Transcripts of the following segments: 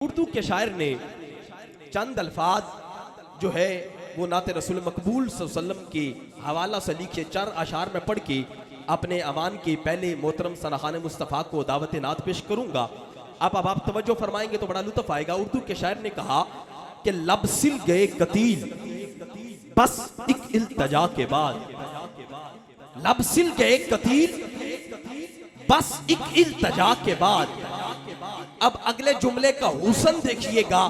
उर्दू के शायर ने चंद अल्फाज जो है वो नाते रसूल मकबूल सल्लल्लाहु अलैहि वसल्लम के हवाला से लिखे 4 अशार में पढ़ के अपने अमान के पहले मोहतरम सनाखान मुस्तफ़ा को दावत नात पेश करूंगा। अब आप तवज्जो फरमाएंगे तो बड़ा लुत्फ आएगा। उर्दू के शायर ने कहा कि लब सिल गए कतील बस एक इल्तजा के बाद, लब सिल गए कतील बस एक इल्तजा के बाद। अब अगले जुमले का हुसन देखिएगा।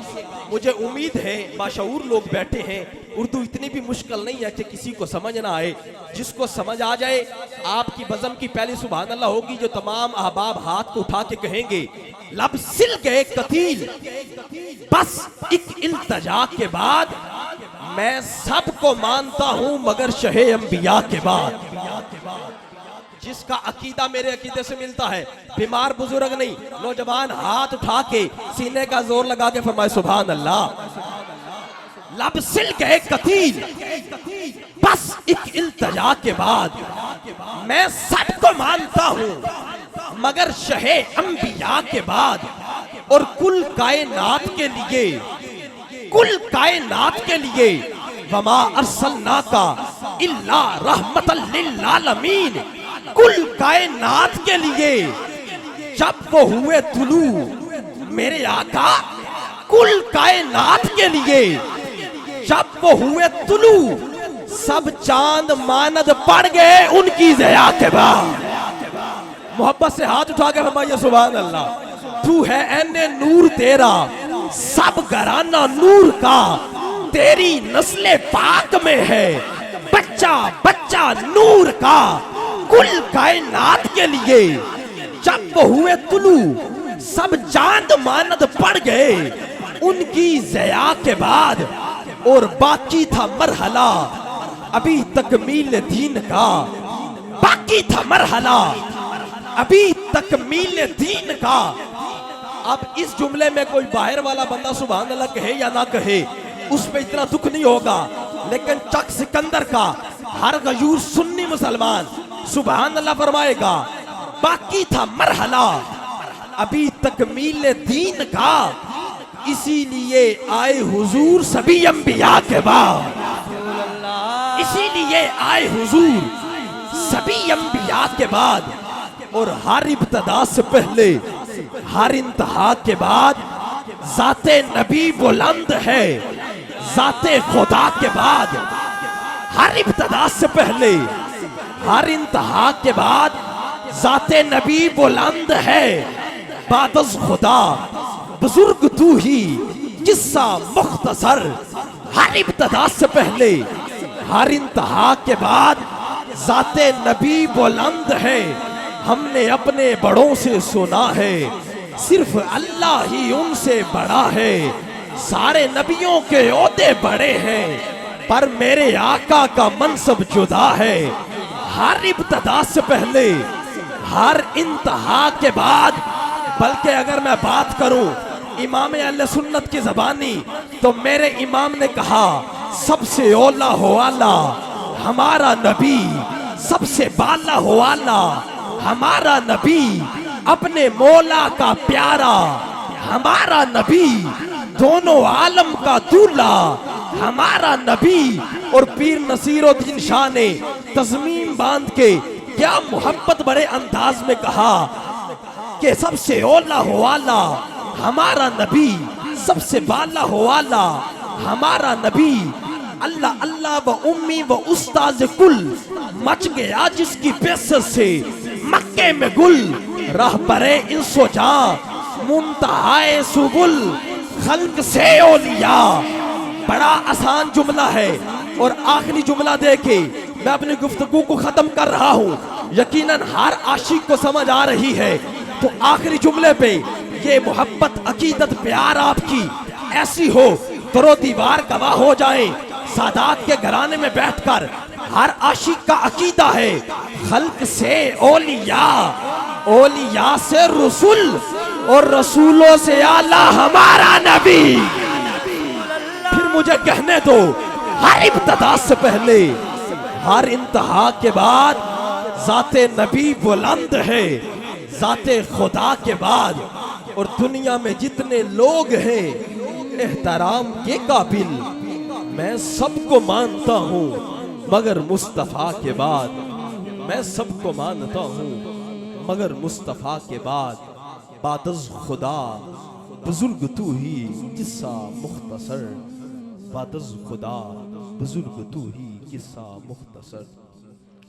मुझे उम्मीद है बाशऊर लोग बैठे हैं, उर्दू इतनी भी मुश्किल नहीं है कि किसी को समझ ना आए। जिसको समझ आ जाए आपकी बज़म की पहली सुभान अल्लाह होगी जो तमाम अहबाब हाथ को उठा के कहेंगे लब सिल गए कतील बस एक इल्तजा के बाद, मैं सबको मानता हूं मगर शहे अंबिया के बाद। जिसका अकीदा मेरे अकीदे से मिलता है, बीमार बुजुर्ग नहीं, नौजवान हाथ उठा के सीने का जोर लगा के फरमाए सुभान अल्लाह। लब सिल गए कतील बस एक इल्तजा के बाद, मैं सबको मानता हूं मगर शहे अंबिया के बाद। और कुल कायनात के लिए, कुल कायनात के लिए वमा अरसलनाका इल्ला रहमतल लिल आलमीन, कुल कायनात के लिए जब वो हुए तुलू मेरे आका, कुल कायनात के लिए जब वो हुए तुलू सब चांद मानद पड़ गए उनकी ज़या के बाद। मोहब्बत से हाथ उठा के फरमाइए सुभान अल्लाह। तू है ऐने नूर तेरा सब घराना नूर का, तेरी नस्ले पाक में है बच्चा बच्चा नूर का। कुल कायनात के लिए जब वो हुए तुलू सब चांद मानद पड़ गए उनकी ज़या के बाद। और बाकी था मरहला अभी तकमील दीन का, बाकी था मरहला अभी तकमील दीन का। अब इस जुमले में कोई बाहर वाला बंदा सुभान अल्लाह कहे या ना कहे उस पे इतना दुख नहीं होगा, लेकिन चक सिकंदर का हर गयूर सुन्नी मुसलमान सुभान अल्लाह फरमाएगा बाकी था मरहला अभी तकमील दीन का, इसीलिए आए हुजूर सभी अंबिया के बाद, इसीलिए आए हुजूर सभी अंबिया के बाद। और हर इब्तदा से पहले हर इंतहा के बाद जाते नबी बुलंद है, जाते खुदा के बाद हर इब्तदा से पहले हर इंतहा के बाद जाते नबी बुलंद है। बादस खुदा बुजुर्ग तू ही किस्सा मुख्तसर, हर इब्तदा से पहले हर इंतहा के बाद जाते नबी बुलंद है। हमने अपने बड़ों से सुना है सिर्फ अल्लाह ही उनसे बड़ा है, सारे नबियों के ओहदे बड़े हैं पर मेरे आका का मनसब जुदा है। हर इब्तदा से पहले हर इंतहा के बाद, बल्कि अगर मैं बात करूं इमाम अहले सुन्नत की ज़बानी तो मेरे इमाम ने कहा सबसे औला हो आला हमारा नबी, सबसे बाला हो आला हमारा नबी, अपने मौला का प्यारा हमारा नबी, दोनों आलम का दूल्हा हमारा नबी। और पीर नसीरुद्दीन शाह ने तज़मीन बांध के क्या मोहब्बत बड़े अंदाज में कहा कि सबसे औला हो आला हमारा नबी, सबसे बाला हो आला हमारा नबी। अल्लाह अल्लाह व उम्मी व उस्ताज कुल, मच गया जिसकी बेसत से मक्के में गुल, राह बरे इंसो जा मुंतहाए सुबुल, खल्क से औलिया। बड़ा आसान जुमला है और आखिरी जुमला दे के मैं अपनी गुफ्तगू को खत्म कर रहा हूँ। यकीनन हर आशिक को समझ आ रही है। तो आखिरी जुमले पे ये मोहब्बत अकीदत प्यार आपकी ऐसी हो दरो दीवार गवाह हो जाए। सादात के घराने में बैठकर हर आशिक का अकीदा है खल्क से औलिया, औलिया से रसूल और रसूलों से आला हमारा नबी। फिर मुझे कहने दो हर इब्तदा से पहले हर इंतहा के बाद जाते नबी बुलंद है, जाते खुदा के बाद। और दुनिया में जितने लोग हैं एहतराम के काबिल, मैं सबको मानता हूँ मगर मुस्तफ़ा के बाद, मैं सबको मानता हूँ मगर मुस्तफ़ा के बाद, बादज़ खुदा बुजुर्ग तू ही किस्सा मुख्तसर, बादज़ खुदा बुजुर्ग तू ही किस्सा मुख्तसर।